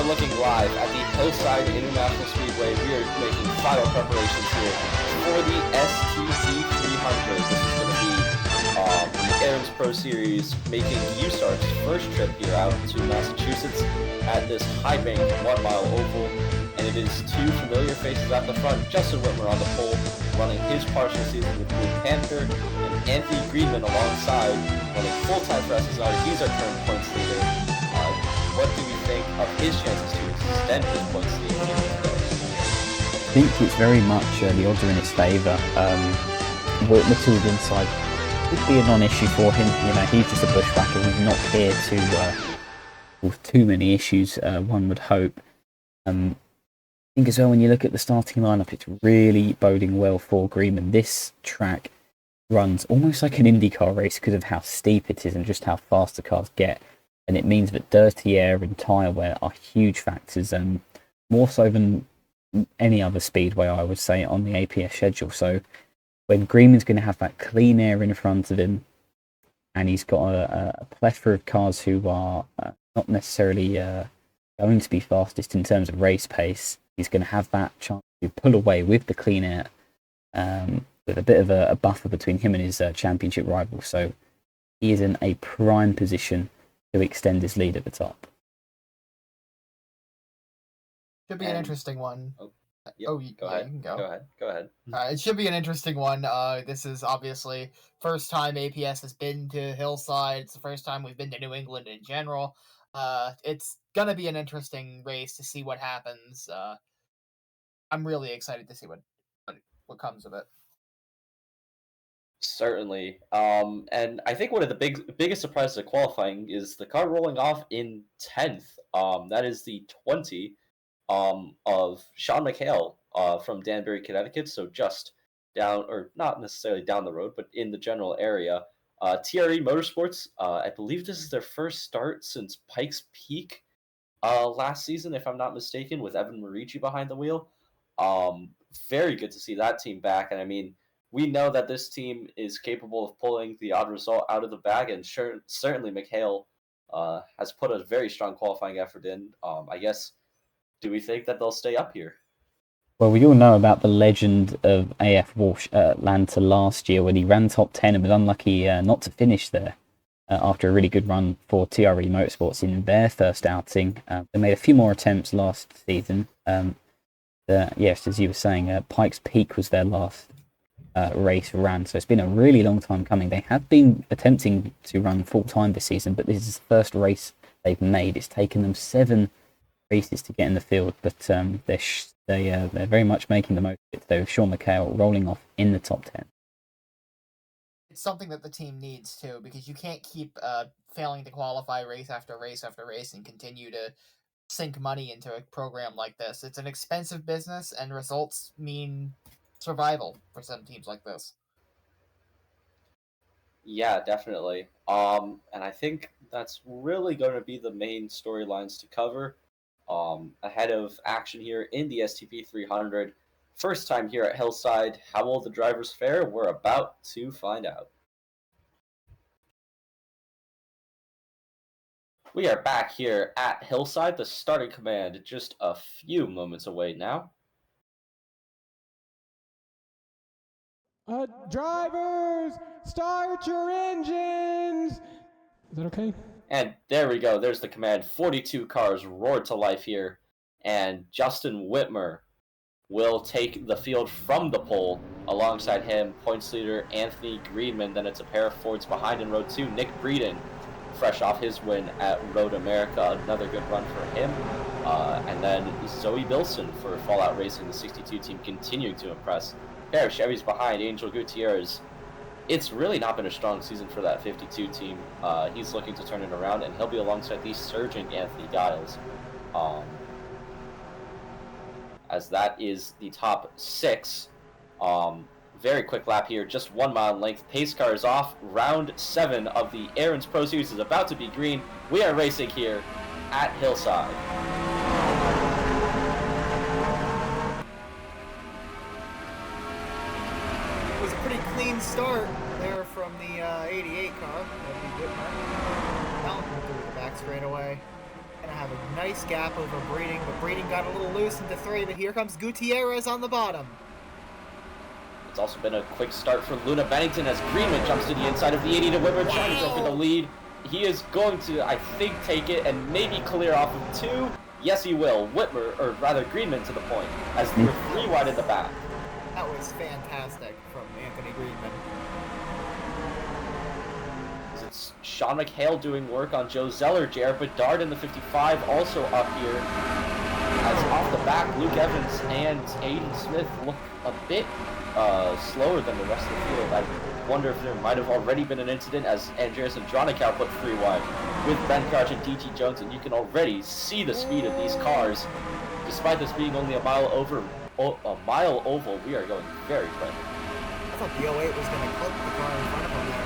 looking live at the Hillside International Speedway. We are making final preparations here for the STP 300. This is going to be the Aaron's Pro Series, making USARC's first trip here out to Massachusetts at this high-banked 1-mile oval. And it is two familiar faces at the front. Justin Whitmer on the pole, running his partial season with Blue Panther, and Anthony Greenman alongside, running full-time for SSR. He's our current points leader. What do we think of his chances to extend his points lead here today? I think it's very much the odds are in his favour. Whitmer to the inside could be a non-issue for him. You know, he's just a bushwhacker. He's not here to with too many issues. One would hope. I think as well, when you look at the starting lineup, it's really boding well for Greenman. This track runs almost like an IndyCar race because of how steep it is and just how fast the cars get. And it means that dirty air and tyre wear are huge factors, more so than any other speedway, I would say, on the APS schedule. So when Greenman's going to have that clean air in front of him, and he's got a plethora of cars who are not necessarily going to be fastest in terms of race pace, he's going to have that chance to pull away with the clean air, with a bit of a buffer between him and his championship rival. So he is in a prime position to extend his lead at the top. Should be an interesting one. Go ahead. You can go. Go ahead. It should be an interesting one. This is obviously first time APS has been to Hillside. It's the first time we've been to New England in general. It's gonna be an interesting race to see what happens. I'm really excited to see what comes of it. Certainly. And I think one of the biggest surprises of qualifying is the car rolling off in 10th. That is the 20 of Sean McHale from Danbury, Connecticut. So just down, or not necessarily down the road, but in the general area. TRE Motorsports, I believe this is their first start since Pikes Peak last season, if I'm not mistaken, with Evan Marici behind the wheel. Very good to see that team back. And I mean, we know that this team is capable of pulling the odd result out of the bag, and certainly McHale has put a very strong qualifying effort in. I guess, do we think that they'll stay up here? Well, we all know about the legend of AF Walsh at Atlanta last year when he ran top 10 and was unlucky not to finish there after a really good run for TRE Motorsports in their first outing. They made a few more attempts last season. Yes, as you were saying, Pikes Peak was their last race ran, so it's been a really long time coming. They have been attempting to run full-time this season, but this is the first race they've made. It's taken them 7 races to get in the field, but they're very much making the most of it, though. Sean McHale rolling off in the top 10. It's something that the team needs too, because you can't keep failing to qualify race after race after race and continue to sink money into a program like this. It's an expensive business, and results mean survival for some teams like this. Yeah, definitely. And I think that's really going to be the main storylines to cover ahead of action here in the STP 300. First time here at Hillside. How will the drivers fare? We're about to find out. We are back here at Hillside. The starting command just a few moments away now. Drivers, start your engines! Is that okay? And there we go. There's the command. 42 cars roared to life here. And Justin Whitmer will take the field from the pole. Alongside him, points leader Anthony Greenman. Then it's a pair of Fords behind in row 2. Nick Breeden, fresh off his win at Road America. Another good run for him. And then Zoe Bilson for Fallout Racing, the 62 team, continuing to impress. Pair of Chevys behind Angel Gutierrez. It's really not been a strong season for that 52 team. He's looking to turn it around, and he'll be alongside the surging Anthony Giles. As that is the top 6. Very quick lap here, just 1 mile in length. Pace car is off. Round 7 of the Aaron's Pro Series is about to be green. We are racing here at Hillside. It was a pretty clean start there from the 88 car. Mountain through the back straightaway. Gonna have a nice gap over Breeding, but Breeding got a little loose into 3, but here comes Gutierrez on the bottom. It's also been a quick start for Luna Bennington as Greenman jumps to the inside of the 80 to Whitmer, trying to go for the lead. He is going to, I think, take it and maybe clear off of 2. Yes, he will. Whitmer, or rather Greenman to the point, as they were 3 wide in the back. That was fantastic from Anthony Greenman. It's Sean McHale doing work on Joe Zeller. Jared Bedard in the 55 also up here. As off the back, Luke Evans and Aiden Smith look a bit slower than the rest of the field. I wonder if there might have already been an incident as Andreas Andronikau put 3 wide with Ben Crouch and DT Jones, and you can already see the speed of these cars. Despite this being only a mile oval, we are going very quick. I thought the 08 was going to clip the car in front of him there.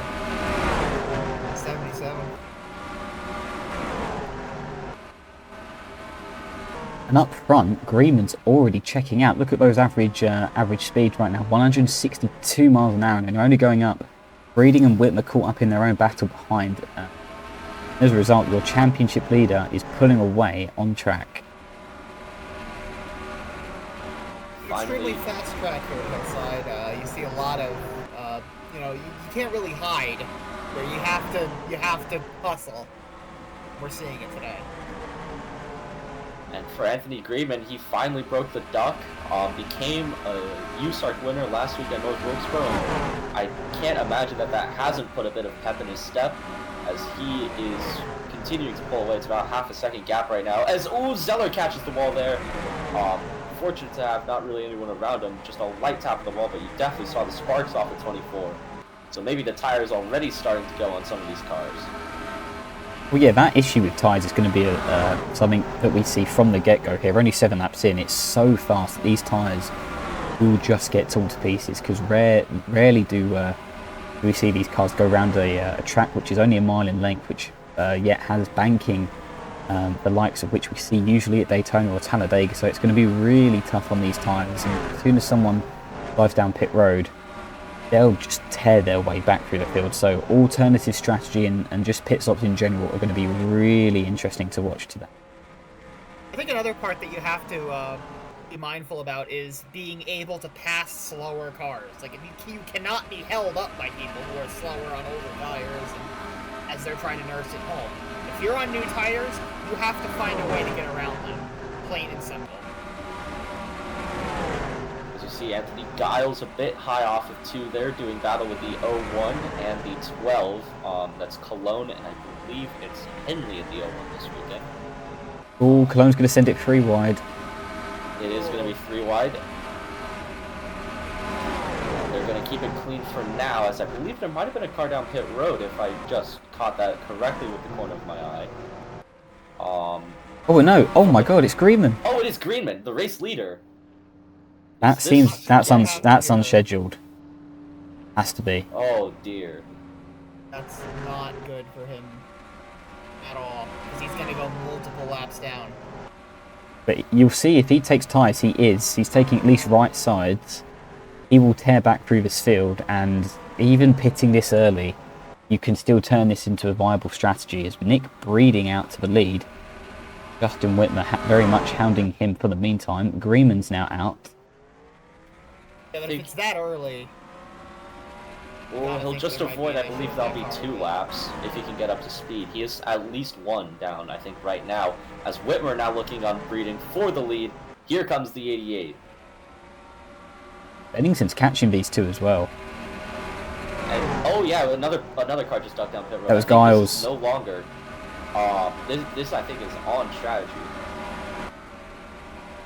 77. And up front, Greenman's already checking out. Look at those average speeds right now, 162 miles an hour, and they're only going up. Breeding and Whitmer caught up in their own battle behind. As a result, your championship leader is pulling away on track. Extremely fast track here at Hillside. You see a lot of, you can't really hide. Where you have to hustle. We're seeing it today. And for Anthony Greenman, he finally broke the duck, became a USARC winner last week at North Wilkesboro. I can't imagine that hasn't put a bit of pep in his step, as he is continuing to pull away. It's about half a second gap right now, as, Zeller catches the wall there. Fortunate to have not really anyone around him, just a light tap of the wall, but you definitely saw the sparks off at 24. So maybe the tires already starting to go on some of these cars. Well, yeah, that issue with tyres is going to be something that we see from the get-go here. We're only 7 laps in. It's so fast that these tyres will just get torn to pieces, because rarely do we see these cars go around a track which is only a mile in length, which yet has banking, the likes of which we see usually at Daytona or Talladega. So it's going to be really tough on these tyres, and as soon as someone drives down pit road, they'll just tear their way back through the field. So alternative strategy and just pit stops in general are going to be really interesting to watch today. I think another part that you have to be mindful about is being able to pass slower cars. Like, if you cannot be held up by people who are slower on older tires and, as they're trying to nurse it home. If you're on new tires, you have to find a way to get around them, plain and simple. See Anthony Giles a bit high off of 2 there, doing battle with the 01 and the 12. That's Cologne, and I believe it's Henley at the 01 this weekend. Oh, Cologne's going to send it 3 wide. It is going to be 3 wide. They're going to keep it clean for now, as I believe there might have been a car down pit road if I just caught that correctly with the corner of my eye. Oh no! Oh my God! It's Greenman. Oh, it is Greenman, the race leader. That's unscheduled. Has to be. Oh dear. That's not good for him at all, because he's going to go multiple laps down. But you'll see if he takes tyres, he's taking at least right sides. He will tear back through this field, and even pitting this early, you can still turn this into a viable strategy. As Nick Breeding out to the lead, Justin Whitmer very much hounding him for the meantime. Greenman's now out. Yeah, but if it's that early... Well, he'll just avoid, I believe that'll be 2 laps, if he can get up to speed. He is at least 1 down, I think, right now, as Whitmer now looking on Breeding for the lead. Here comes the 88. Bennington's catching these 2 as well. And, oh yeah, another car just ducked down pit road. That was Giles. No longer. This I think is on strategy.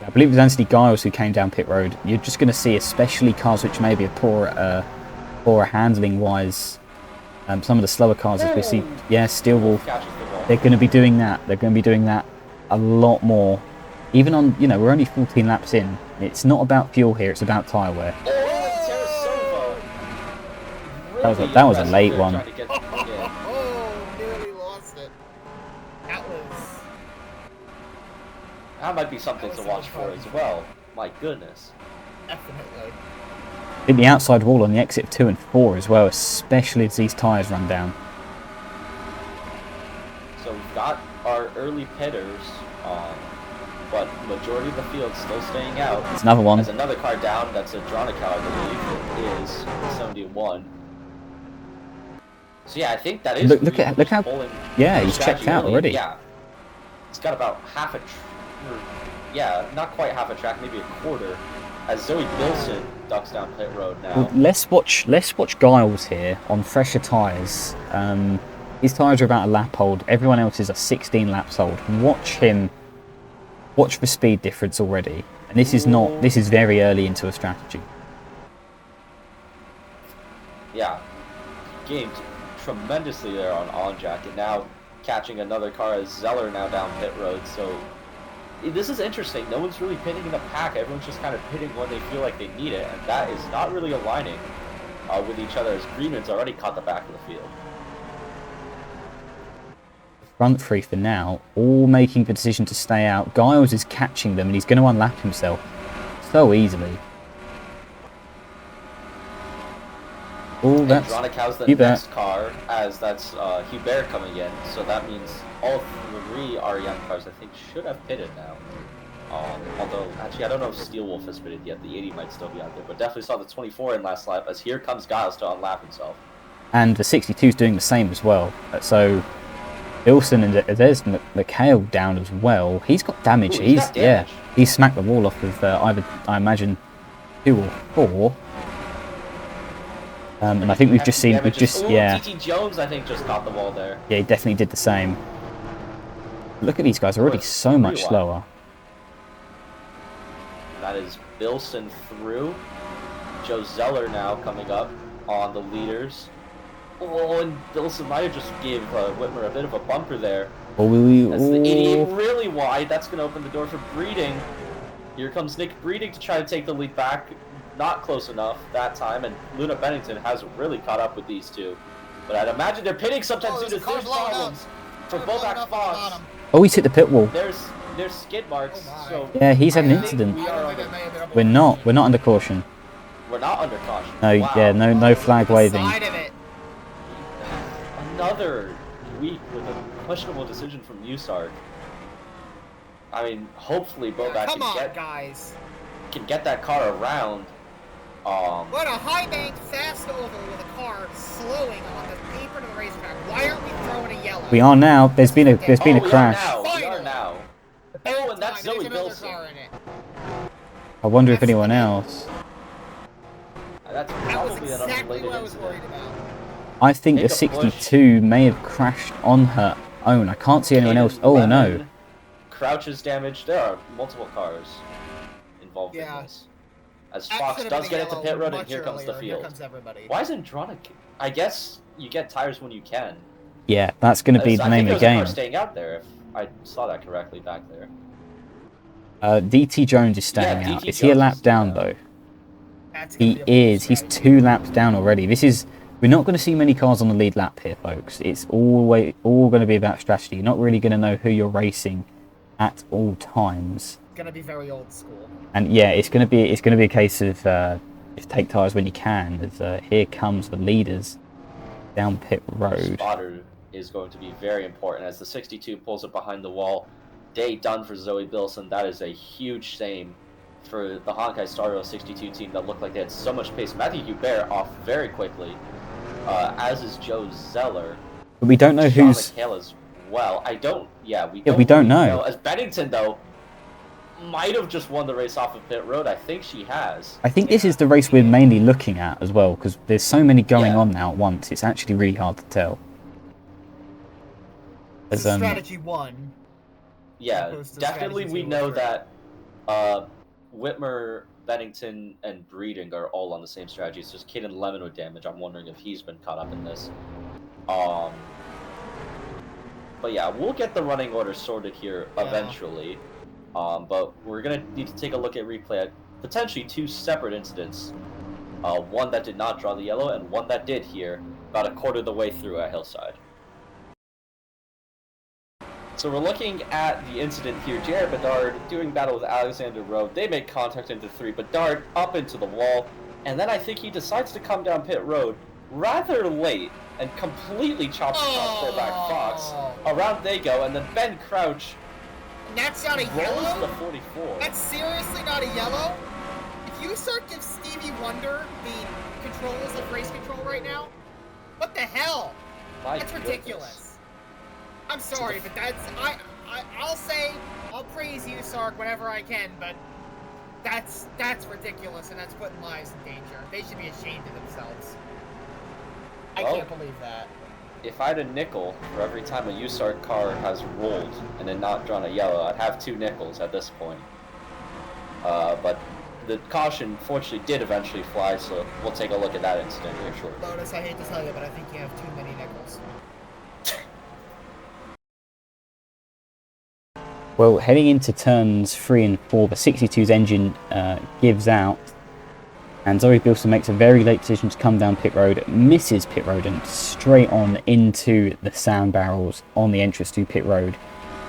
I believe it was Anthony Giles who came down pit road. You're just going to see, especially cars which maybe are poorer handling wise, some of the slower cars, as we see, Steel Wolf, they're going to be doing that. They're going to be doing that a lot more. Even on, we're only 14 laps in. It's not about fuel here, it's about tyre wear. That was a late one. Nearly lost it. That might be something to watch for as well. My goodness. Definitely. Hit the outside wall on the exit of 2 and 4 as well, especially as these tyres run down. So we've got our early pitters, but majority of the field still staying out. It's another one. There's another car down. That's a Dronica, I believe. It is 71. So yeah, I think that is. Look how. Yeah, he's checked out already. Yeah, it's got about half a. Yeah, not quite half a track, maybe a quarter. As Zoe Bilson ducks down pit road now. Well, let's watch Giles here on fresher tyres. His tyres are about a lap old. Everyone else's are 16 laps old. Watch him. Watch the speed difference already. And this is not. This is very early into a strategy. Yeah, gained tremendously there on Jack, and now catching another car as Zeller now down pit road. So this is interesting. No one's really pitting in a pack. Everyone's just kind of pitting when they feel like they need it, and that is not really aligning with each other, as Greenman's already caught the back of the field. Front three for now, all making the decision to stay out. Giles is catching them, and he's going to unlap himself so easily. Oh, that's Andronicau's the Hubert. next car, as that's Hubert coming in. So that means all three REM cars, I think, should have pitted now. Although, actually, I don't know if Steel Wolf has pitted yet. The 80 might still be out there, but definitely saw the 24 in last lap, as here comes Giles to unlap himself. And the 62 is doing the same as well. So Wilson, and there's Mikhail down as well. He's got damage. Ooh, he's got damage. Yeah, he smacked the wall off of either, I imagine, 2 or 4. And I think we've just seen, yeah. TT Jones, I think, just caught the wall there. Yeah, he definitely did the same. Look at these guys, already so much slower. That is Bilson through. Joe Zeller now coming up on the leaders. Oh, and Bilson might have just gave Whitmer a bit of a bumper there. That's the 88 really wide. That's going to open the door for Breeding. Here comes Nick Breeding to try to take the lead back. Not close enough that time, and Luna Bennington has really caught up with these two. But I'd imagine they're pitting sometimes due to there's problems for Bobak Fox. Oh, he's hit the pit wall. There's skid marks. So yeah, he's had an incident. We're not under caution. We're not under caution. No, wow. Yeah, no flag waving. Another week with a questionable decision from USARC. I mean, hopefully Bobak can get that car around. What a high bank fast over with a car slowing on the apron of the racetrack. Why aren't we throwing a yellow? We are now. There's been a crash. We are now. Oh, and that's Zoe Bilson. I wonder if anyone else. That's probably that exactly what I was worried about. I think the 62 may have crashed on her own. I can't see anyone else. Oh no. Crouch is damaged. There are multiple cars involved in this. As Fox does get into pit road, and here comes the field. Why isn't Dronic? I guess you get tires when you can. Yeah, that's going to be the name of the game. I think staying out there, if I saw that correctly back there. DT Jones is staying out. Is he a lap down though? He is. He's 2 laps down already. We're not going to see many cars on the lead lap here, folks. It's all going to be about strategy. You're not really going to know who you're racing at all times. It's going to be very old school. And yeah, it's going to be a case of just take tires when you can. As here comes the leaders down pit road. Spotter is going to be very important as the 62 pulls it behind the wall. Day done for Zoe Bilson. That is a huge shame for the Honkai Star Rail 62 team that looked like they had so much pace. Matthew Hubert off very quickly, as is Joe Zeller. But we don't know who's. Mikhail as well. We don't know. As Bennington though might have just won the race off of pit road. I think she has. I think this is the race we're mainly looking at as well, because there's so many going on now at once. It's actually really hard to tell. As, strategy 1. Yeah, definitely we know that Whitmer, Bennington, and Breeding are all on the same strategy. It's just Caden Lemon with damage. I'm wondering if he's been caught up in this. But yeah, we'll get the running order sorted here eventually. But we're going to need to take a look at replay at potentially 2 separate incidents. One that did not draw the yellow, and one that did here, about a quarter of the way through at Hillside. So we're looking at the incident here. Jared Bedard doing battle with Alexander Rowe. They make contact into 3. Bedard up into the wall. And then I think he decides to come down pit road rather late and completely chops across fullback Fox. Around they go, and then Ben Crouch And that's not a rolls yellow? the 44. That's seriously not a yellow? If USARC gives Stevie Wonder the controls of race control right now, what the hell? My That's goodness. ridiculous. I'm sorry, but I'll praise USARC whenever I can, but that's ridiculous, and that's putting lives in danger. They should be ashamed of themselves. I can't believe that. If I had a nickel for every time a USARC car has rolled and then not drawn a yellow, I'd have 2 nickels at this point. But the caution, fortunately, did eventually fly, so we'll take a look at that incident here shortly. Lotus, I hate to tell you, but I think you have too many nickels. Well, heading into turns 3 and 4, the 62's engine gives out, and Zoe Bilson makes a very late decision to come down pit road, misses pit road and straight on into the sand barrels on the entrance to pit road.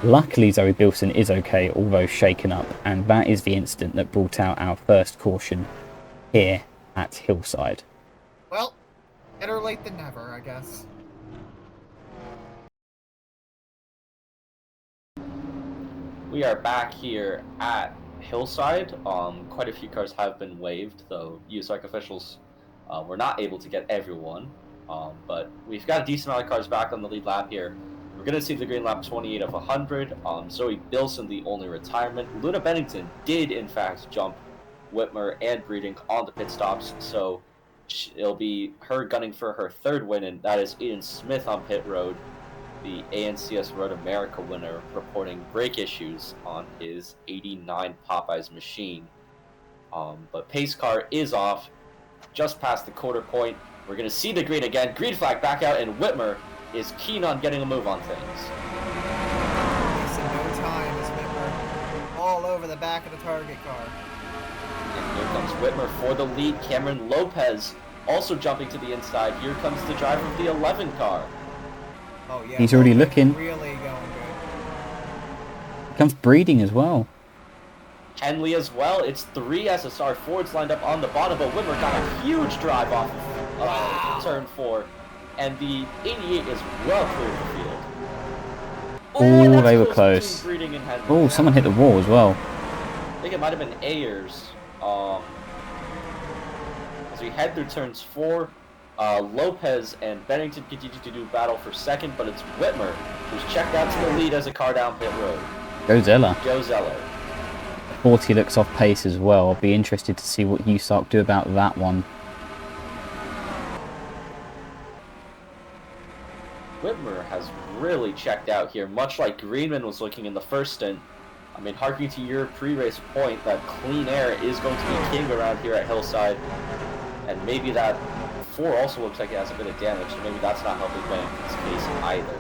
Luckily, Zoe Bilson is okay, although shaken up, and that is the incident that brought out our first caution here at Hillside. Well, better late than never, I guess. We are back here at Hillside. Quite a few cars have been waived, though USARC officials were not able to get everyone. But we've got a decent amount of cars back on the lead lap here. We're going to see the green lap 28 of 100. Zoe Bilson, the only retirement. Luna Bennington did, in fact, jump Whitmer and Breeding on the pit stops, so it'll be her gunning for her 3rd win, and that is Aiden Smith on pit road, the ANCS Road America winner, reporting brake issues on his 89 Popeyes machine. But pace car is off just past the quarter point. We're going to see the green again. Green flag back out, and Whitmer is keen on getting a move on things. Wasting no time as Whitmer all over the back of the target car. And here comes Whitmer for the lead. Cameron Lopez also jumping to the inside. Here comes the driver of the 11 car. Oh yeah, He's already Lopez looking. really going good. Here comes Breeding as well. Henley as well. It's 3 SSR Fords lined up on the bottom, but Whitmer got a huge drive off of turn 4, and the 88 is well clear of the field. Oh, that's they were between close. Breeding and Henley. Oh, someone hit the wall as well. I think it might have been Ayers. As we head through turns 4, Lopez and Bennington continue to do battle for 2nd, but it's Whitmer who's checked out to the lead as a car down pit road. Go Zeller. Joe Zeller. 40 looks off pace as well. I'll be interested to see what USARC do about that one. Whitmer has really checked out here, much like Greenman was looking in the first stint. I mean, harking to your pre-race point that clean air is going to be king around here at Hillside, and maybe that 4 also looks like it has a bit of damage, so maybe that's not helping Bennington's case either.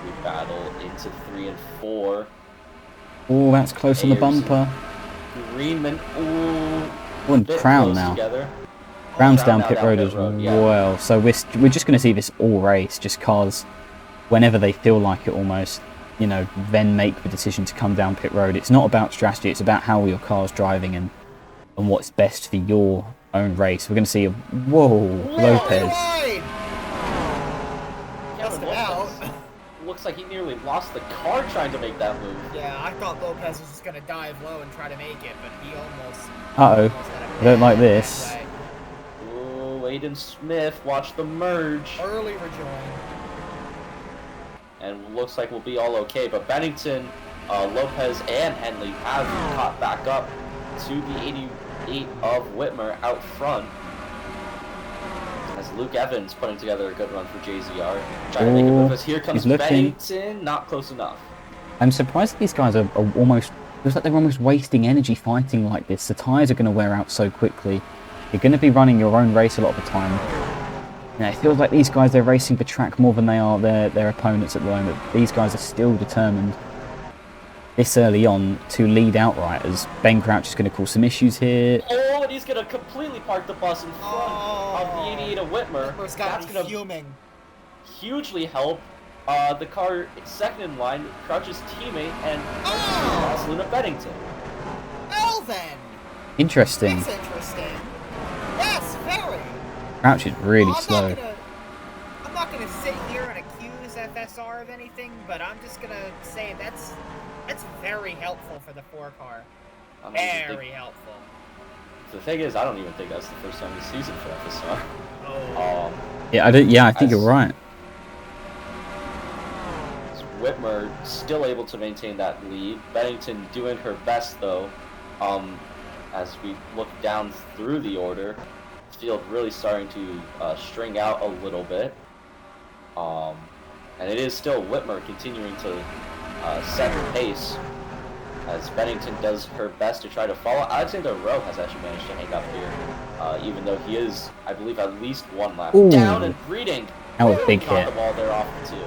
We battle into 3 and 4. Oh, that's close on the bumper. Greenman, ooh. Oh, and bit Crown close now. together. Brown's Crown down now pit road as well. So we're just going to see this all race, just cause whenever they feel like it almost, you know, then make the decision to come down pit road. It's not about strategy, it's about how your car's driving and what's best for your own race. We're going to see a, whoa, Lopez. Just about. Looks like he nearly lost the car trying to make that move. Yeah, I thought Lopez was just going to dive low and try to make it, but he almost... Uh-oh, I don't like this. Ooh, Aiden Smith, watch the merge. Early rejoin. And looks like we'll be all okay, but Bennington, Lopez, and Henley have caught back up to the 88 of Whitmer out front. As Luke Evans putting together a good run for JZR. Trying to make a move as here comes Bennington, not close enough. I'm surprised these guys are almost, feels like they're almost wasting energy fighting like this. The tyres are going to wear out so quickly. You're going to be running your own race a lot of the time. Now, it feels like these guys, they're racing the track more than they are their opponents at the moment. These guys are still determined this early on to lead outright, as Ben Crouch is going to cause some issues here. Oh, and he's going to completely park the bus in front of the 88 of Whitmer. Whitmer's got to be fuming. Hugely help the car second in line, Crouch's teammate, and lost Luna Bennington. Well then. Interesting. That's interesting. Yes, very. Crouch is really slow. I'm not gonna sit here and accuse FSR of anything, but I'm just gonna say that's very helpful for the 4 car. Very helpful. The thing is, I don't even think that's the first time this season for FSR. Oh. Yeah, I think you're right. Whitmer still able to maintain that lead. Bennington doing her best though. As we look down through the order, field really starting to string out a little bit. And it is still Whitmer continuing to set the pace as Bennington does her best to try to follow. Alexander Rowe has actually managed to hang up here, even though he is, I believe, at least 1 lap down and breeding. That was a big hit. The ball there off the 2.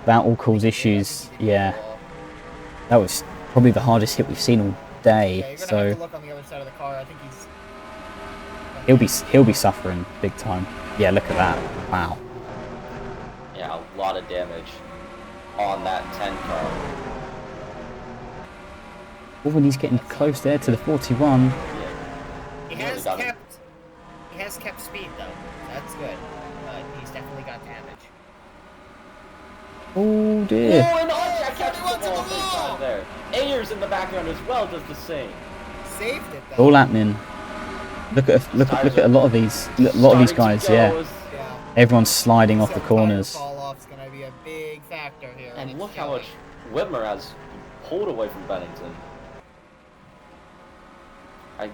That will cause issues. Yeah, that was probably the hardest hit we've seen all day. Yeah, so have to look on the other side of the car. I think he'll be suffering big time. Yeah, look at that. Wow. Yeah, a lot of damage on that 10 car. Oh, when he's getting close there to the 41. He has kept speed though. That's good. But he's definitely got damage. Oh dear. Oh, and Onjak catches the ball big time there. Ayers in the background as well does the same. Saved it though. All happening. Look at a lot of these guys. Yeah. Everyone's sliding off the corners. Fall off's gonna be a big factor here. And look how much Whitmer has pulled away from Bennington. I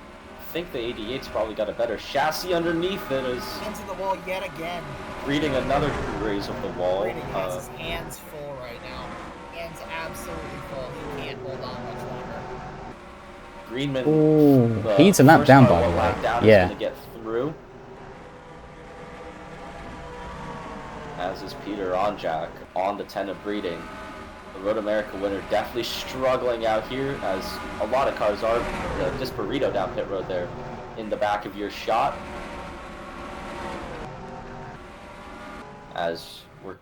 think the 88's probably got a better chassis underneath it as into the wall yet again. Breeding another raise of the wall. Breeding has his hands full right now. Hands absolutely full. He can't hold on much longer. Greenman. Oh, he needs a lap down, by the way. Yeah. To get through. As is Peter Onjak on the 10 of Breeding. The Road America winner definitely struggling out here, as a lot of cars are. The Disparito down pit road there in the back of your shot. As we're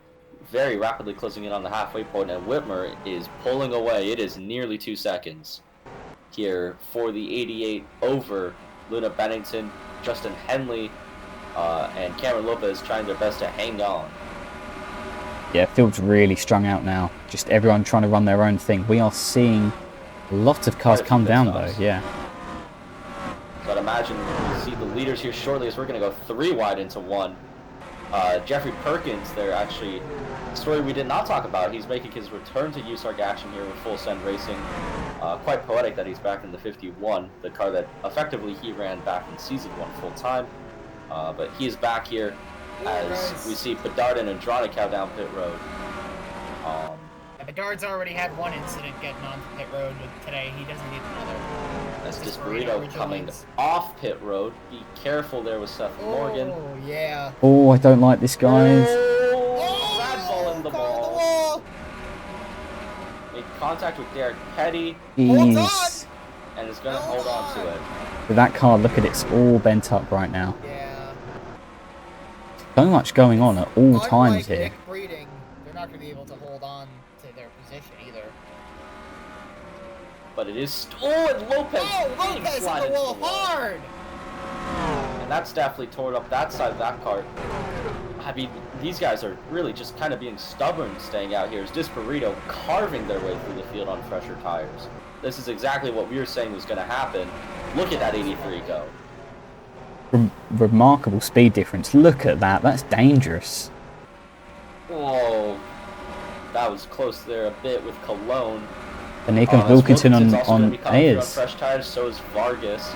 very rapidly closing in on the halfway point, and Whitmer is pulling away. It is nearly 2 seconds here for the 88 over Luna Bennington, Justin Henley, and Cameron Lopez trying their best to hang on. Yeah, field's really strung out now. Just everyone trying to run their own thing. We are seeing a lot of cars come down though, yeah. But imagine we'll see the leaders here shortly as we're going to go 3 wide into 1. Jeffrey Perkins there, actually, a story we did not talk about. He's making his return to USARC action here with Full Send Racing. Quite poetic that he's back in the 51, the car that effectively he ran back in Season 1 full time. But he is back here as we see Bedard and Andronicow down pit road. Bedard's already had 1 incident getting onto pit road today. He doesn't need another. That's Disparito coming off pit road. Be careful there with Seth Morgan. Oh, yeah. Oh, I don't like this, guys. Bradfall in the ball. Made contact with Derek Petty. Jeez. And is going to hold on to it. With that car, look at it. It's all bent up right now. Yeah. So much going on at all times here. Nick Breeding, they're not going to be able to hold on to their position either. But it is... Oh, and Lopez! Oh, Lopez on the wall hard! And that's definitely torn up that side of that car. I mean, these guys are really just kind of being stubborn staying out here. As Disparito carving their way through the field on fresher tires. This is exactly what we were saying was going to happen. Look at that 83 go. Remarkable speed difference. Look at that. That's dangerous. Whoa. That was close there a bit with Cologne. And here comes Wilkinson on Ayers. Fresh tires, so is Vargas.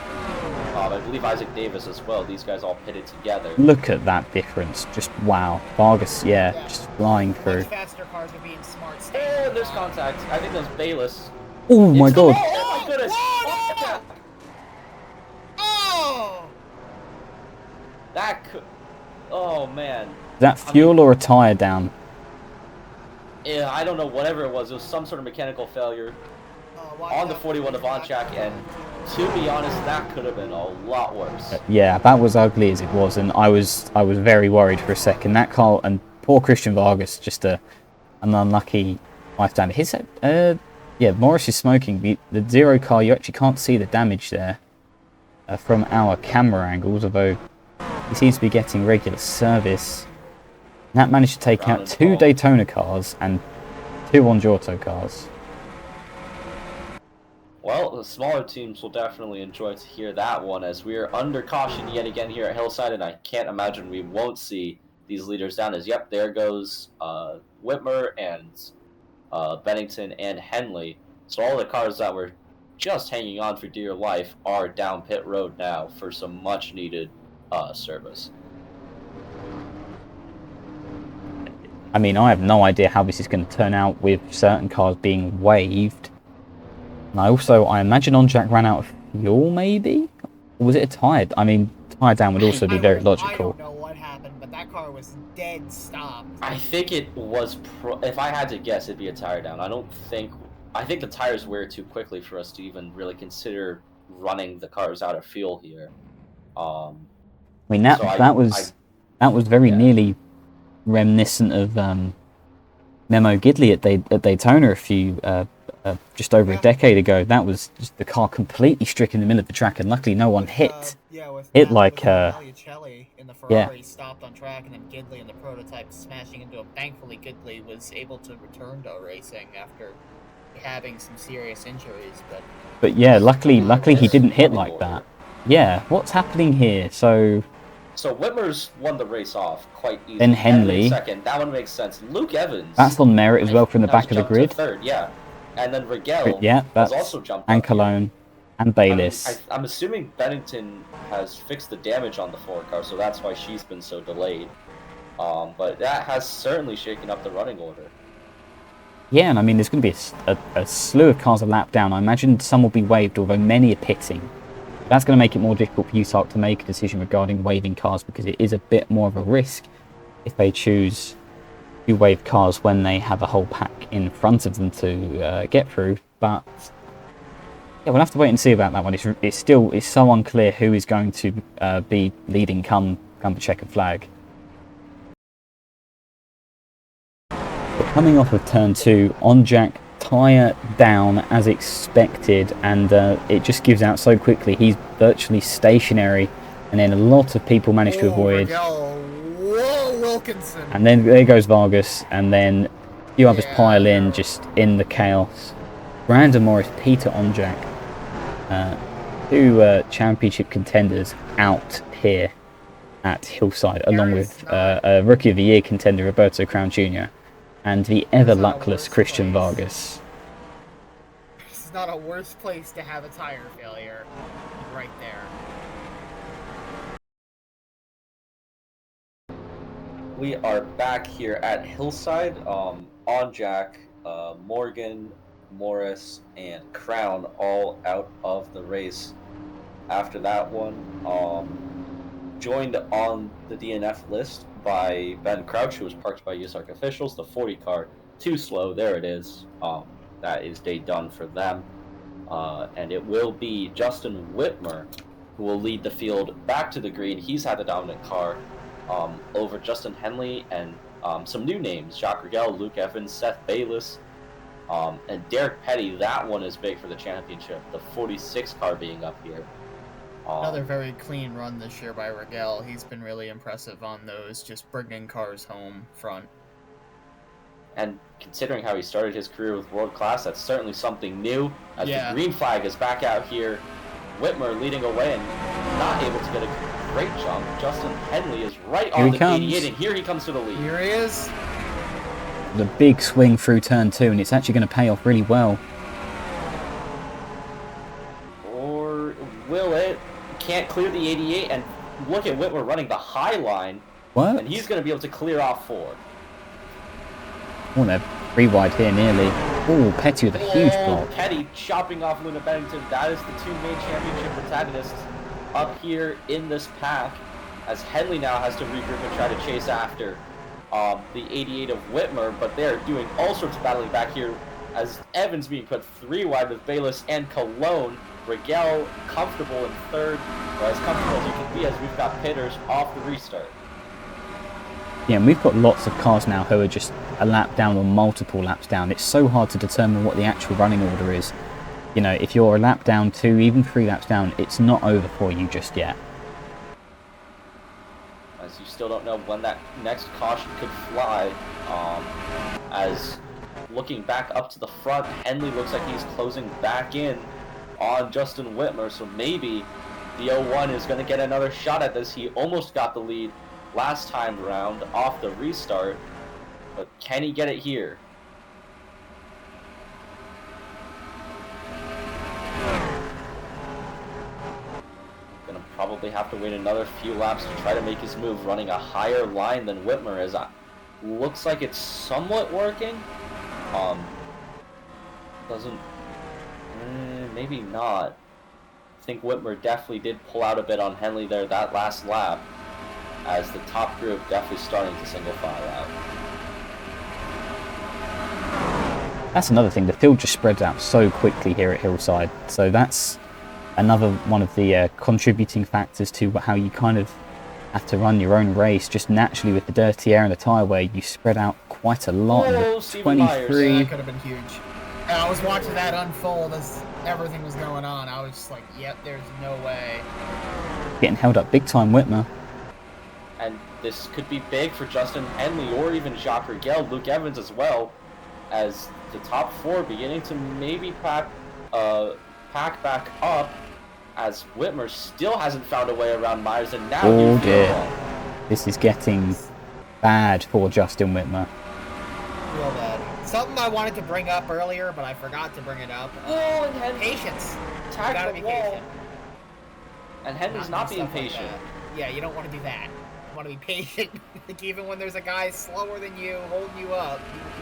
I believe Isaac Davis as well. These guys all pitted together. Look at that difference. Just wow. Vargas, yeah. Just flying through. Much faster cars are being smart. Oh, there's contact. I think there's Bayless. Oh my god. Oh my goodness. Oh! That could... Oh man. Is that fuel or a tire down? Yeah, I don't know. Whatever it was some sort of mechanical failure on the 41 of Onchak, and to be honest, that could have been a lot worse. Yeah, that was ugly as it was, and I was very worried for a second. That car and poor Christian Vargas, just a an unlucky bystander. His yeah, Morris is smoking. The 0 car, you actually can't see the damage there from our camera angles, although he seems to be getting regular service. And that managed to take out 2 Daytona cars and 2 Ongiorto cars. Well, the smaller teams will definitely enjoy to hear that one, as we are under caution yet again here at Hillside, and I can't imagine we won't see these leaders down. As yep, there goes Whitmer and Bennington and Henley. So all the cars that were just hanging on for dear life are down pit road now for some much needed service. I mean, I have no idea how this is going to turn out with certain cars being waived. And I imagine OnJack ran out of fuel, maybe? Or was it a tire? I mean, tire down would also be very logical. I don't know what happened, but that car was dead stopped. I think it was, if I had to guess, it'd be a tire down. I think the tires wear too quickly for us to even really consider running the cars out of fuel here. I mean, that was very nearly reminiscent of Memo Gidley at Daytona a few just over a decade ago. That was just the car completely stricken in the middle of the track, and luckily no one hit. Valiucelli in the Ferrari stopped on track, and then Gidley in the prototype smashing into him. Thankfully, Gidley was able to return to racing after having some serious injuries. But yeah, luckily he didn't hit like that. Yeah, what's happening here? So Whitmer's won the race off quite easily. Then Henley. Second, that one makes sense. Luke Evans. That's on merit as well from the back of the grid. Third, yeah. And then Rigel that's has also jumped and up Cologne and Bayliss. I'm assuming Bennington has fixed the damage on the 4 car, so that's why she's been so delayed. But that has certainly shaken up the running order. Yeah, and I mean, there's going to be a slew of cars a lap down. I imagine some will be waived, although many are pitting. That's going to make it more difficult for USARC to make a decision regarding waiving cars, because it is a bit more of a risk if they choose to waive cars when they have a whole pack in front of them to get through. But yeah, we'll have to wait and see about that one. It's so unclear who is going to be leading come the checkered flag. But coming off of turn 2, OnJack tyre down as expected, and it just gives out so quickly. He's virtually stationary, and then a lot of people manage to avoid. Whoa, Wilkinson! And then there goes Vargas, and then a few others pile in, just in the chaos. Brandon Morris, Peter OnJack, 2 championship contenders out here at Hillside, along with a Rookie of the Year contender, Roberto Crown Jr., and the ever-luckless Christian Vargas. It's not a worse place to have a tire failure, right there. We are back here at Hillside. OnJack, Morgan, Morris, and Crown all out of the race. After that one, joined on the DNF list by Ben Crouch, who was parked by USARC officials. The 40 car, too slow. There it is. That is day done for them. And it will be Justin Whitmer who will lead the field back to the green. He's had the dominant car over Justin Henley and some new names: Jacques Rigel, Luke Evans, Seth Bayliss, and Derek Petty. That one is big for the championship. The 46 car being up here. Another very clean run this year by Rigel. He's been really impressive on those, just bringing cars home front. And considering how he started his career with World Class, that's certainly something new. As the green flag is back out here, Whitmer leading away and not able to get a great jump. Justin Henley is right on the 88, and here he comes to the lead. Here he is. The big swing through turn 2, and it's actually going to pay off really well. Or will it? Can't clear the 88, and look at Whitmer running the high line. What? And he's going to be able to clear off 4. Oh, they're 3 wide here nearly. Oh, Petty with a huge block. Petty chopping off Luna Bennington. That is the 2 main championship protagonists up here in this pack, as Henley now has to regroup and try to chase after the 88 of Whitmer, but they're doing all sorts of battling back here, as Evans being put 3 wide with Bayliss and Cologne. Rigel comfortable in 3rd, or as comfortable as you can be, as we've got Pitters off the restart. Yeah, and we've got lots of cars now who are just a lap down or multiple laps down. It's so hard to determine what the actual running order is. You know, if you're a lap down, 2, even 3 laps down, it's not over for you just yet. As you still don't know when that next caution could fly. As looking back up to the front, Henley looks like he's closing back in on Justin Whitmer, so maybe the 01 is going to get another shot at this. He almost got the lead last time around off the restart, but can he get it here? Gonna probably have to wait another few laps to try to make his move, running a higher line than Whitmer, as looks like it's somewhat working. Doesn't, maybe not. I think Whitmer definitely did pull out a bit on Henley there that last lap, as the top group definitely starting to single file out. That's another thing, the field just spreads out so quickly here at Hillside, so that's another one of the contributing factors to how you kind of have to run your own race just naturally with the dirty air and the tyre wear. You spread out quite a lot. Whoa, 23. That could have been huge. And I was watching that unfold as everything was going on. I was just like, yep, there's no way. Getting held up big time, Whitmer. And this could be big for Justin Henley or even Jacques Rigel, Luke Evans as well, as the top 4 beginning to maybe pack back up, as Whitmer still hasn't found a way around Myers, and now oh dear, this is getting bad for Justin Whitmer. Real bad. Something I wanted to bring up earlier, but I forgot to bring it up. Patience. You gotta be patient. And Henry's not being patient. Like yeah, you don't want to do that. You want to be patient. Like even when there's a guy slower than you holding you up.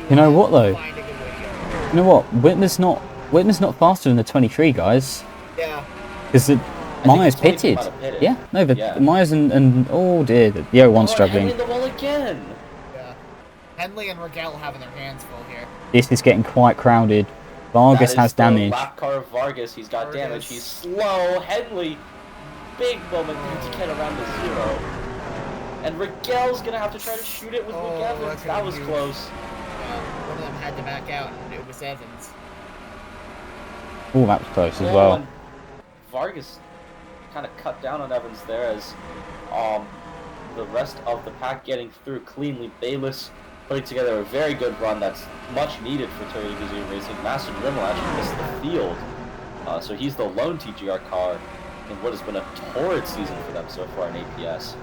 You know what though? Find a good way to go. You know what? Whitmer's not faster than the 23 guys. Yeah. Because Myers pitted. Yeah, no, but yeah. Myers and oh dear, the 01 struggling. Henley in the wall again. Yeah. Henley and Rigel having their hands full here. This is getting quite crowded. Vargas has damage. Lap car of Vargas, he's got damage. He's slow. Henley, big moment to get around the 0. And Rigel's gonna have to try to shoot it with Luke Evans. That was close. One of them had to back out, and it was Evans. Oh, that was close as well. Vargas kind of cut down on Evans there, as the rest of the pack getting through cleanly. Bayless putting together a very good run that's much needed for Terry Gazoo Racing. Master Rimmel actually missed the field, so he's the lone TGR car in what has been a torrid season for them so far in APS.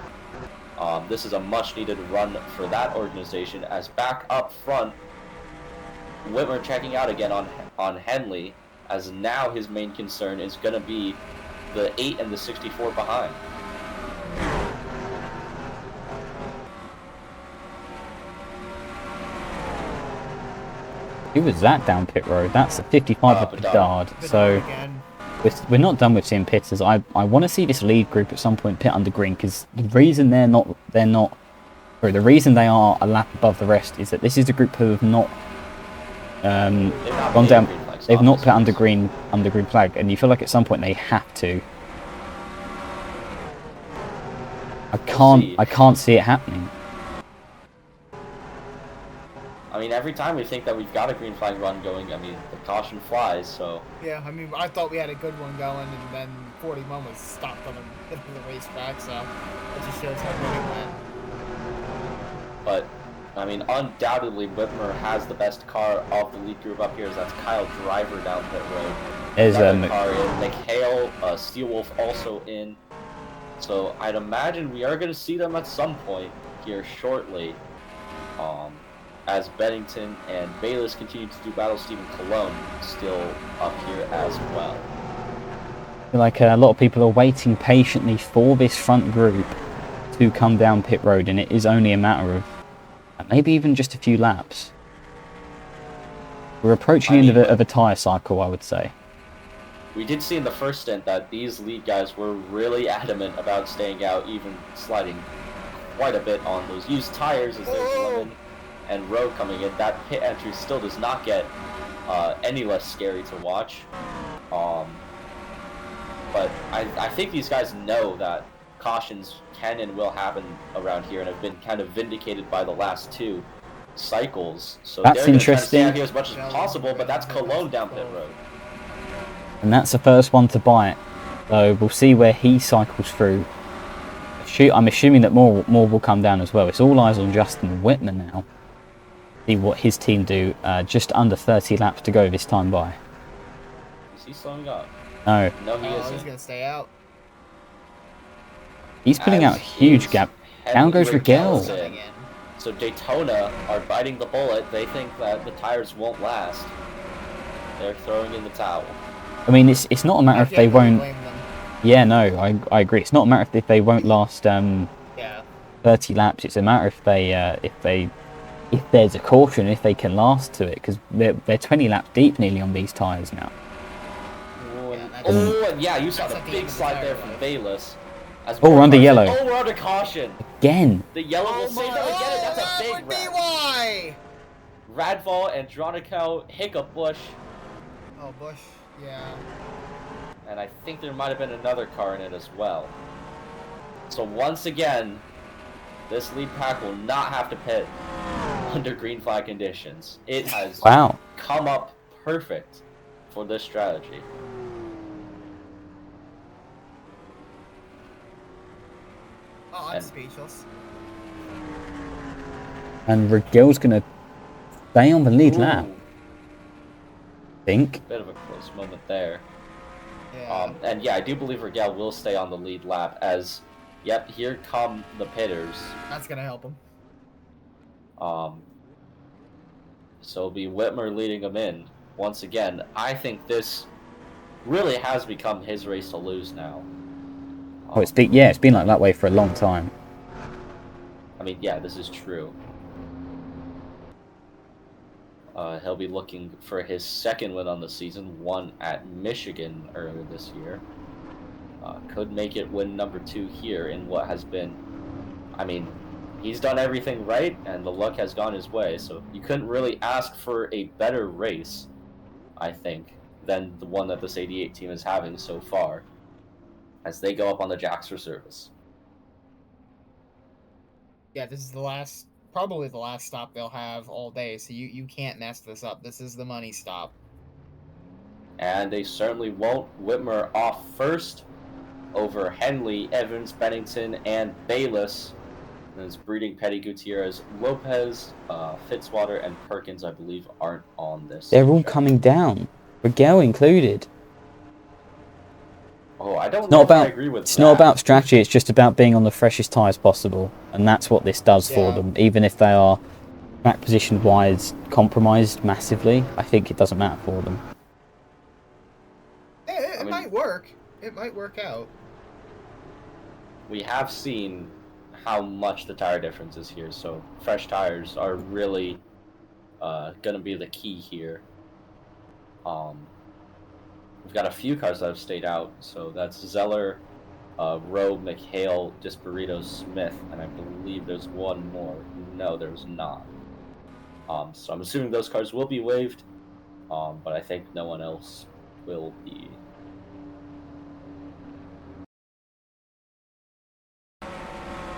This is a much needed run for that organization, as back up front, Whitmer checking out again on Henley, as now his main concern is going to be the 8 and the 64 behind. Who was that down pit road? That's a 55 of Bedard. So we're not done with seeing pitters. I want to see this lead group at some point pit under green, because the reason the reason they are a lap above the rest is that this is a group who have not gone down. They've not put under green flag, and you feel like at some point they have to. I can't see it happening. I mean, every time we think that we've got a green flag run going, I mean, the caution flies, so... Yeah, I mean, I thought we had a good one going, and then 41 was stopped on the racetrack, so it just shows how good it went. But, I mean, undoubtedly, Whitmer has the best car of the lead group up here, as that's Kyle Driver down pit road. There's car in. McHale, Steelwolf also in. So, I'd imagine we are going to see them at some point here shortly. As Bennington and Bayless continue to do battle, Stephen Colon still up here as well. I feel like a lot of people are waiting patiently for this front group to come down pit road, and it is only a matter of maybe even just a few laps. We're approaching the end of a tyre cycle, I would say. We did see in the first stint that these lead guys were really adamant about staying out, even sliding quite a bit on those used tires, as there's Lemon and Rowe coming in. That pit entry still does not get any less scary to watch. But I think these guys know that cautions can and will happen around here and have been kind of vindicated by the last 2 cycles. So That's they're going to try to stay interesting. out here as much as possible, but that's Cologne down pit road. And that's the first one to bite. So we'll see where he cycles through. I'm assuming that more will come down as well. It's all eyes on Justin Whitmer now. See what his team do. Just under 30 laps to go this time by. Is he slowing up? No. No, he isn't. He's gonna stay out. He's putting out a huge gap. Down goes Rigel. So Daytona are biting the bullet. They think that the tires won't last. They're throwing in the towel. I mean, it's not a matter if they won't. Yeah, no, I agree. It's not a matter if they won't last 30 laps. It's a matter if there's a caution, if they can last to it, because they're 20 laps deep nearly on these tires now. And yeah, you saw the big slide there from Bayless. Oh, we're under yellow. Oh, we're under caution. Again. The yellow will save them again, and that's a big wreck. Radval, Andronico, Hiccup Bush. Oh, Bush, yeah. And I think there might have been another car in it as well. So once again, this lead pack will not have to pit under green flag conditions. It has come up perfect for this strategy. Oh, I'm speechless. And Rigel's going to stay on the lead lap. I think. Bit of a close moment there. Yeah. And yeah, I do believe Rigel will stay on the lead lap as, yep, here come the pitters. That's going to help him. So it'll be Whitmer leading him in. Once again, I think this really has become his race to lose now. Oh, it's been like that way for a long time. I mean, yeah, this is true. He'll be looking for his 2nd win on the season, one at Michigan earlier this year. Could make it win number 2 here in what has been, I mean, he's done everything right, and the luck has gone his way, so you couldn't really ask for a better race, I think, than the one that this 88 team is having so far, as they go up on the jacks for service. Yeah, this is probably the last stop they'll have all day, so you can't mess this up. This is the money stop. And they certainly won't. Whitmer off first over Henley, Evans, Bennington, and Bayless. And it's Breeding, Petty, Gutierrez, Lopez, Fitzwater, and Perkins, I believe, aren't on this. They're all coming down. Rigel included. Oh, I don't know if I agree with that. It's not about strategy, it's just about being on the freshest tyres possible. And that's what this does for them. Even if they are track position-wise compromised massively, I think it doesn't matter for them. It might work. It might work out. We have seen how much the tire difference is here, so fresh tires are really going to be the key here. We've got a few cars that have stayed out, so that's Zeller, Rowe, McHale, Disparito, Smith, and I believe there's one more. No, there's not. So I'm assuming those cars will be waived, but I think no one else will be.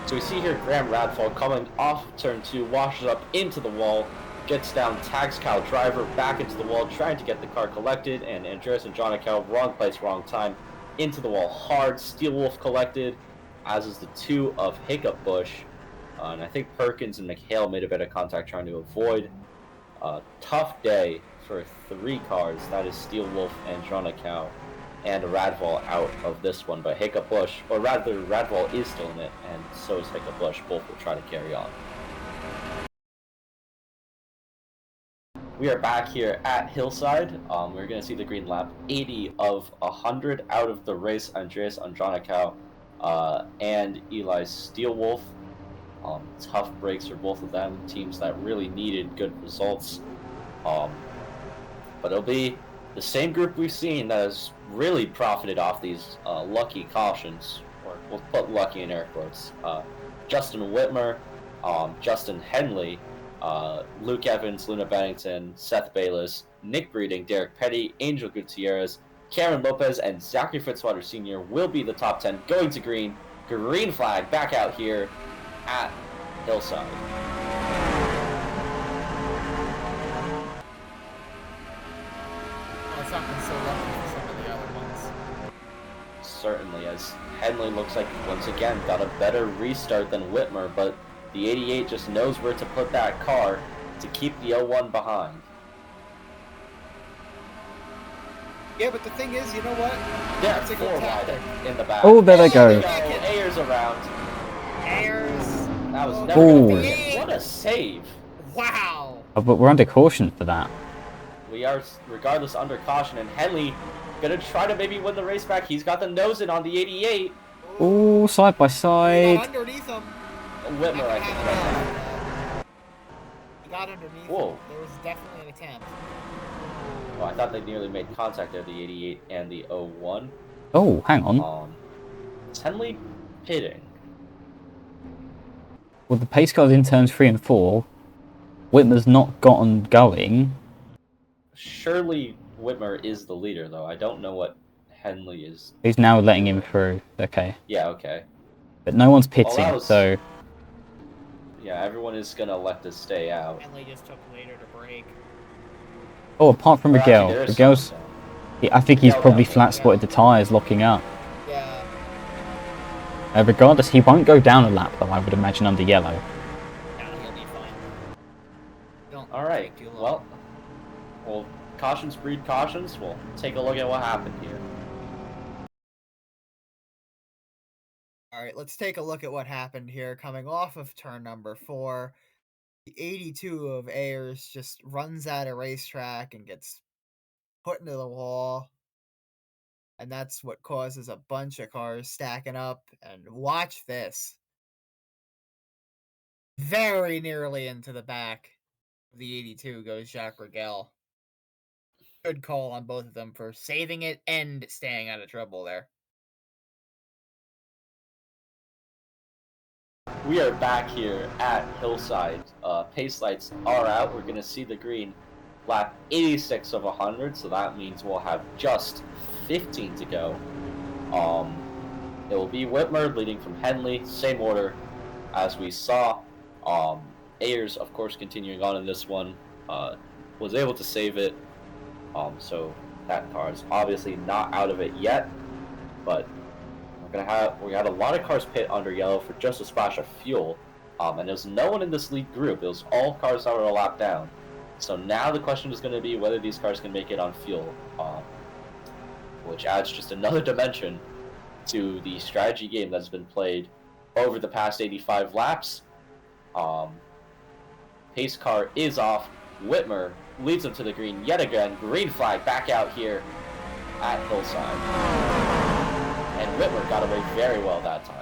So we see here Graham Radfall coming off turn 2, washes up into the wall, gets down, tags Cal driver back into the wall, trying to get the car collected, and Andreas and Cal, wrong place, wrong time, into the wall hard. Steel Wolf collected, as is the 2 of Hiccup Bush, and I think Perkins and McHale made a bit of contact trying to avoid. Tough day for 3 cars, that is Steel Wolf and Cal, and Radval out of this one, but Hiccup Bush, or rather Radval is still in it, and so is Hiccup Bush. Both will try to carry on. We are back here at Hillside. We're going to see the green lap. 80 of 100 out of the race. Andreas Andronikau and Eli Steelwolf. Tough breaks for both of them. Teams that really needed good results. But it'll be the same group we've seen that has really profited off these lucky cautions. Or we'll put lucky in air quotes. Justin Whitmer, Justin Henley, Luke Evans, Luna Bennington, Seth Bayless, Nick Breeding, Derek Petty, Angel Gutierrez, Cameron Lopez, and Zachary Fitzwater Sr. will be the top 10 going to green, green flag back out here at Hillside. It's not been so lucky for some of the other ones. Certainly, as Henley looks like once again got a better restart than Whitmer, but the 88 just knows where to put that car to keep the 01 behind. Yeah, but the thing is, you know what? Yeah, That's a good tactic. in the back. Oh, there they go. Ayers around. Ayers. That was Oh, never Ooh. gonna forget. What a save! Wow. Oh, but we're under caution for that. We are, regardless, under caution, and Henley gonna try to maybe win the race back. He's got the nose in on the 88. Oh, side by He side. got underneath him. Whitmer, I think, right now. He got underneath Whoa. him. There was definitely an attempt. Oh, I thought they nearly made contact there, the 88 and the 01. Oh, hang on. Is Henley pitting? Well, the pace cars in turns 3 and 4. Whitmer's not gotten going. Surely Whitmer is the leader, though. I don't know what Henley is. He's now letting him through. Okay. Yeah, okay. But no one's pitting, so... Yeah, everyone is gonna elect to stay out. Henley just took later to break. Oh, apart from Well, Miguel. actually, there is Miguel's... some, I think he's Miguel probably definitely, flat-spotted the tyres, locking up. Yeah. Regardless, he won't go down a lap, though, I would imagine, under yellow. No, he'll be fine. Don't Alright, take too long. well, cautions breed cautions. We'll take a look at what happened here. Alright, let's take a look at what happened here. Coming off of turn number 4, the 82 of Ayers just runs out of racetrack and gets put into the wall. And that's what causes a bunch of cars stacking up. And watch this. Very nearly into the back of the 82 goes Jacques Rigel. Good call on both of them for saving it and staying out of trouble there. We are back here at Hillside. Pace lights are out. We're going to see the green lap 86 of 100, so that means we'll have just 15 to go. It will be Whitmer leading from Henley, same order as we saw. Ayers, of course, continuing on in this one, was able to save it. So that car is obviously not out of it yet, but we had a lot of cars pit under yellow for just a splash of fuel, and there's no one in this lead group. It was all cars that were a lap down. So now the question is going to be whether these cars can make it on fuel, which adds just another dimension to the strategy game that's been played over the past 85 laps. Pace car is off. Whitmer leads them to the green yet again. Green flag back out here at Hillside. And Whitmer got away very well that time.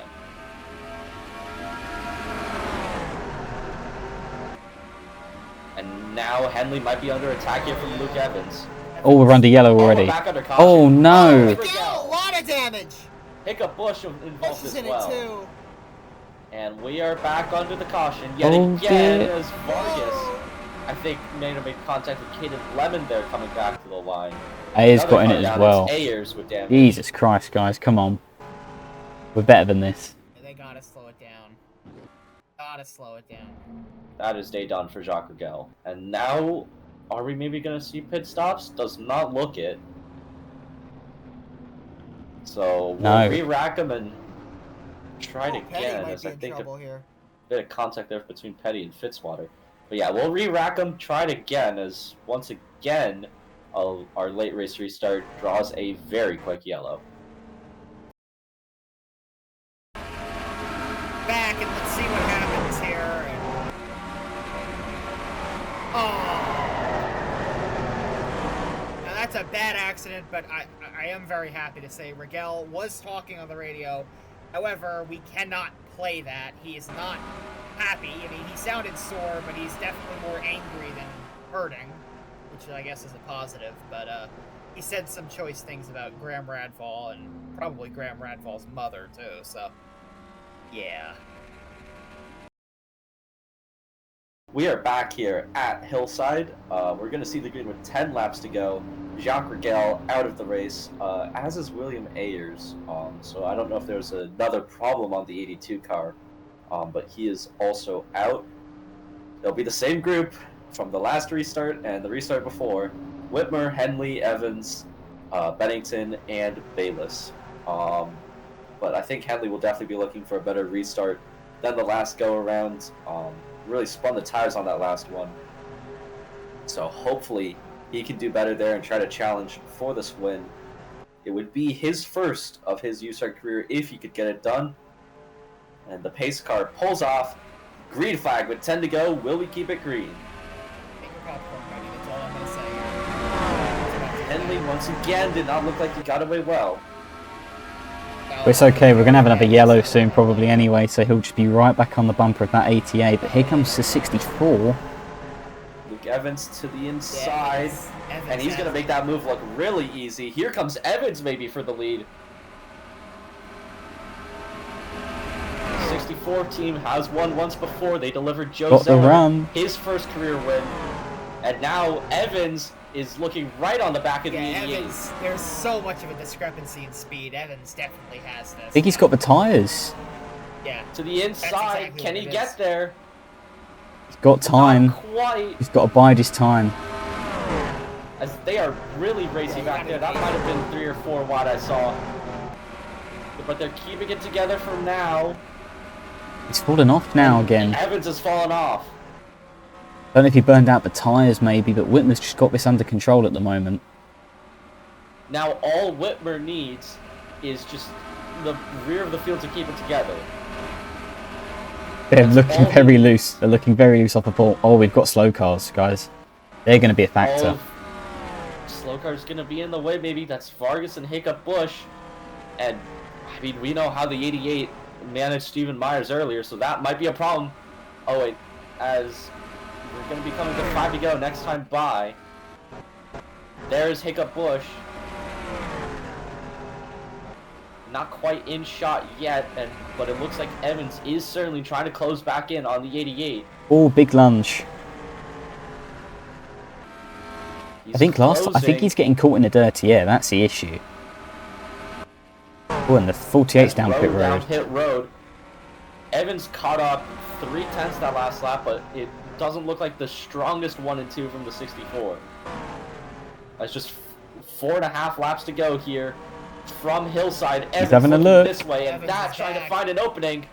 And now Henley might be under attack here from Luke Evans. Oh, we're under yellow already. Back under caution. Oh, no! A lot of damage! Hiccup Bush involved Bush is as in well. it too. And we are back under the caution yet Oh, again dear. as Vargas, I think, may have made contact with Caden Lemon there coming back to the line. Ayers Another got in car it as down, well. it's Ayers with damage. Jesus Christ, guys, come on. We're better than this. They gotta slow it down. Gotta slow it down. That is day done for Jacques Rigel. And now, are we maybe going to see pit stops? Does not look it. So we'll No. re-rack them and try it Petty again. might As be I in think trouble here. bit of contact there between Petty and Fitzwater. But yeah, we'll re-rack them, try it again, as once again, our late race restart draws a very quick yellow. Back and let's see what happens here. Now that's a bad accident, but I am very happy to say Rigel was talking on the radio. However, we cannot play that. He is not happy. I mean, he sounded sore, but he's definitely more angry than hurting, which I guess is a positive. But he said some choice things about Graham Radfall and probably Graham Radfall's mother too. So, yeah. We are back here at Hillside. We're going to see the grid with 10 laps to go. Jacques Rigel out of the race, as is William Ayers. So I don't know if there's another problem on the 82 car, but he is also out. It'll be the same group from the last restart and the restart before. Whitmer, Henley, Evans, Bennington, and Bayless. But I think Henley will definitely be looking for a better restart than the last go-around. Really spun the tires on that last one. So hopefully he can do better there and try to challenge for this win. It would be his first of his USARC career if he could get it done. And the pace car pulls off. Green flag with 10 to go. Will we keep it green? Make your popcorn ready, that's all I'm gonna say. Henley once again did not look like he got away well. It's okay, we're going to have another yellow soon probably anyway, so he'll just be right back on the bumper of that 88. But here comes the 64. Luke Evans to the inside, and he's going to make that move look really easy. Here comes Evans maybe for the lead. 64 team has won once before. They delivered Joe Zeller his first career win. And now Evans is looking right on the back of the 88. Evans, there's so much of a discrepancy in speed. Evans definitely has this. I think he's got the tyres. Yeah. To the inside, exactly can he get there? He's got time. Not quite. He's got to bide his time. As they are really racy back there. That might have been 3 or 4 wide I saw. But they're keeping it together for now. He's fallen off now again. Evans has fallen off. I don't know if he burned out the tyres maybe, but Whitmer's just got this under control at the moment. Now all Whitmer needs is just the rear of the field to keep it together. They're looking very loose. They're looking very loose off the ball. Oh, we've got slow cars, guys. They're going to be a factor. Slow cars going to be in the way, maybe. That's Vargas and Hiccup Bush. And, I mean, we know how the 88 managed Steven Myers earlier, so that might be a problem. Oh, wait. As we're going to be coming to 5 to go next time by. There's Hiccup Bush. Not quite in shot yet, but it looks like Evans is certainly trying to close back in on the 88. Oh, big lunge. I think he's getting caught in the dirty air. That's the issue. Oh, and the 48's down pit road. Down pit road. Evans caught up 3/10 that last lap, but it doesn't look like the strongest 1 and 2 from the 64. That's just 4.5 laps to go here from Hillside. Evans he's having a look this way, and that trying to find an opening.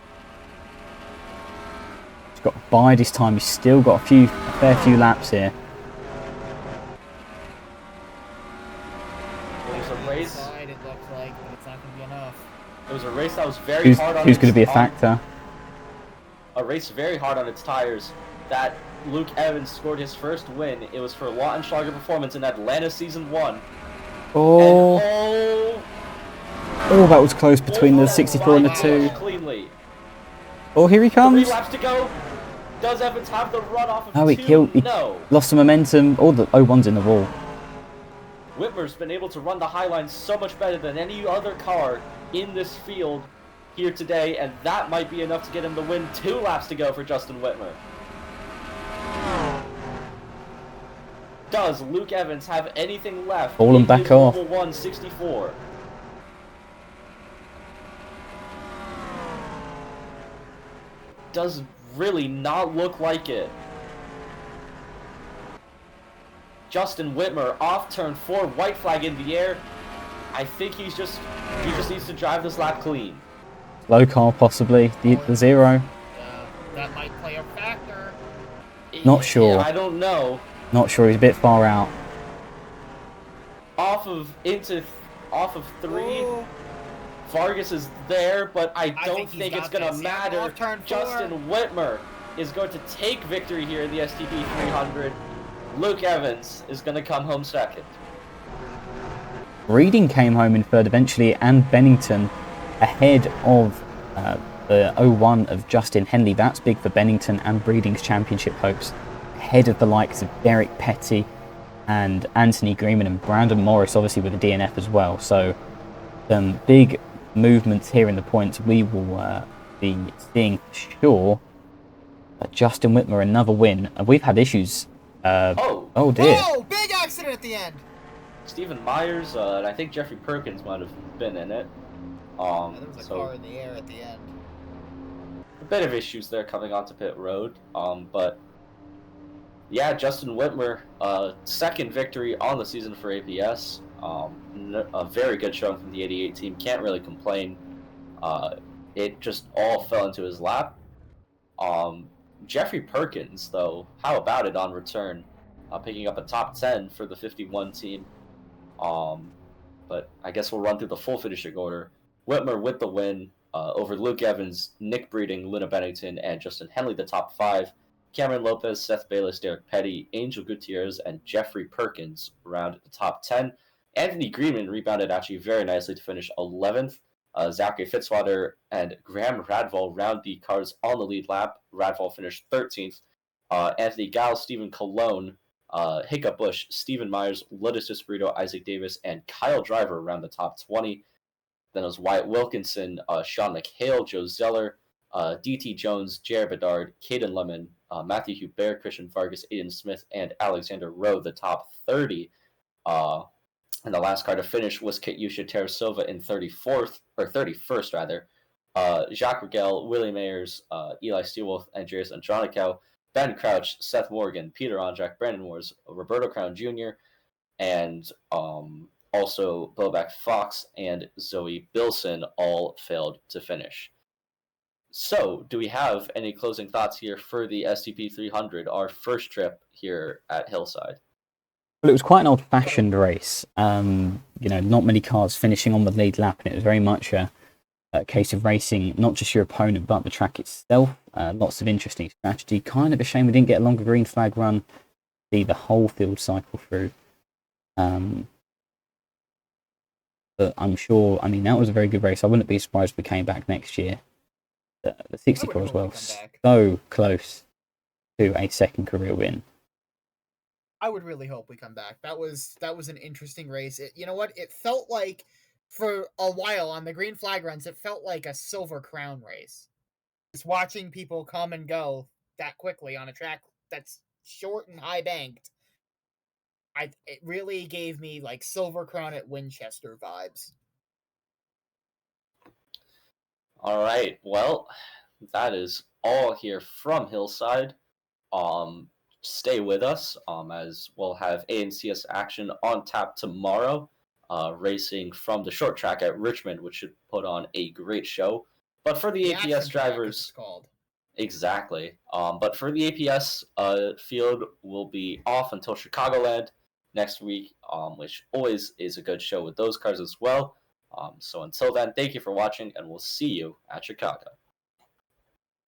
He's got to bide his time. He's still got a fair few laps here. It was a race. It looked like, but it's not going to be enough. It was a race that was very hard on. Who's going to be a factor? A race very hard on its tires. That Luke Evans scored his first win. It was for Lautenschlager Performance in Atlanta Season 1. Oh. And oh, that was close between the 64 and the 2. Cleanly. Oh, here he comes. 3 laps to go. Does Evans have the run off of Oh, he No. Lost some momentum. Oh, the 01's in the wall. Whitmer's been able to run the high line so much better than any other car in this field here today, and that might be enough to get him the win. 2 laps to go for Justin Whitmer. Does Luke Evans have anything left? Falling back off. 164. Does really not look like it. Justin Whitmer off turn 4, white flag in the air. I think he just needs to drive this lap clean. Low car possibly, the 0. That might play a factor. Not sure. I don't know. Not sure, he's a bit far out. Off of 3. Ooh. Vargas is there, but I don't think it's going to matter. Justin Whitmer is going to take victory here in the STP 300. Luke Evans is going to come home second. Reading came home in third eventually, and Bennington ahead of the 01 of Justin Henley. That's big for Bennington and Breeding's championship hopes. Ahead of the likes of Derek Petty and Anthony Greenman and Brandon Morris, obviously with the DNF as well. So some big movements here in the points we will be seeing for sure. Justin Whitmer, another win. We've had issues. Oh dear. Whoa! Big accident at the end. Stephen Myers, and I think Jeffrey Perkins might have been in it. Yeah, there was a car in the air at the end. A bit of issues there coming onto pit road. But yeah, Justin Whitmer, second victory on the season for APS. A very good showing from the 88 team. Can't really complain. It just all fell into his lap. Jeffrey Perkins, though, how about it on return? Picking up a top 10 for the 51 team. But I guess we'll run through the full finishing order. Whitmer with the win over Luke Evans, Nick Breeding, Luna Bennington, and Justin Henley, the top 5. Cameron Lopez, Seth Bayless, Derek Petty, Angel Gutierrez, and Jeffrey Perkins round the top 10. Anthony Greenman rebounded actually very nicely to finish 11th. Zachary Fitzwater and Graham Radval round the cars on the lead lap. Radval finished 13th. Anthony Gall, Stephen Colon, Hiccup Bush, Stephen Myers, Lotus Desperito, Isaac Davis, and Kyle Driver around the top 20. Then it was Wyatt Wilkinson, Sean McHale, Joe Zeller, DT Jones, Jared Bedard, Caden Lemon, Matthew Hubert, Christian Vargas, Aiden Smith, and Alexander Rowe, the top 30. And the last car to finish was Katyusha Terasova in 31st rather. Jacques Rigel, Willie Mayers, Eli Steelwolf, Andreas Andronico, Ben Crouch, Seth Morgan, Peter Ondrak, Brandon Wars, Roberto Crown Jr., and also Bobak Fox and Zoe Bilson all failed to finish. So, do we have any closing thoughts here for the STP 300, our first trip here at Hillside? Well, it was quite an old-fashioned race. Not many cars finishing on the lead lap, and it was very much a case of racing not just your opponent, but the track itself. Lots of interesting strategy. Kind of a shame we didn't get a longer green flag run, see the whole field cycle through. But I'm sure, that was a very good race. I wouldn't be surprised if we came back next year. The 64 as well. So close to a second career win. I would really hope we come back. That was an interesting race. You know what? It felt like, for a while on the green flag runs, it felt like a Silver Crown race. Just watching people come and go that quickly on a track that's short and high banked. It really gave me like Silver Crown at Winchester vibes. All right. Well, that is all here from Hillside. Stay with us as we'll have ANCS action on tap tomorrow, racing from the short track at Richmond, which should put on a great show. But for the APS drivers, exactly. But for the APS field, will be off until Chicagoland next week, which always is a good show with those cars as well. So until then, thank you for watching, and we'll see you at Chicago.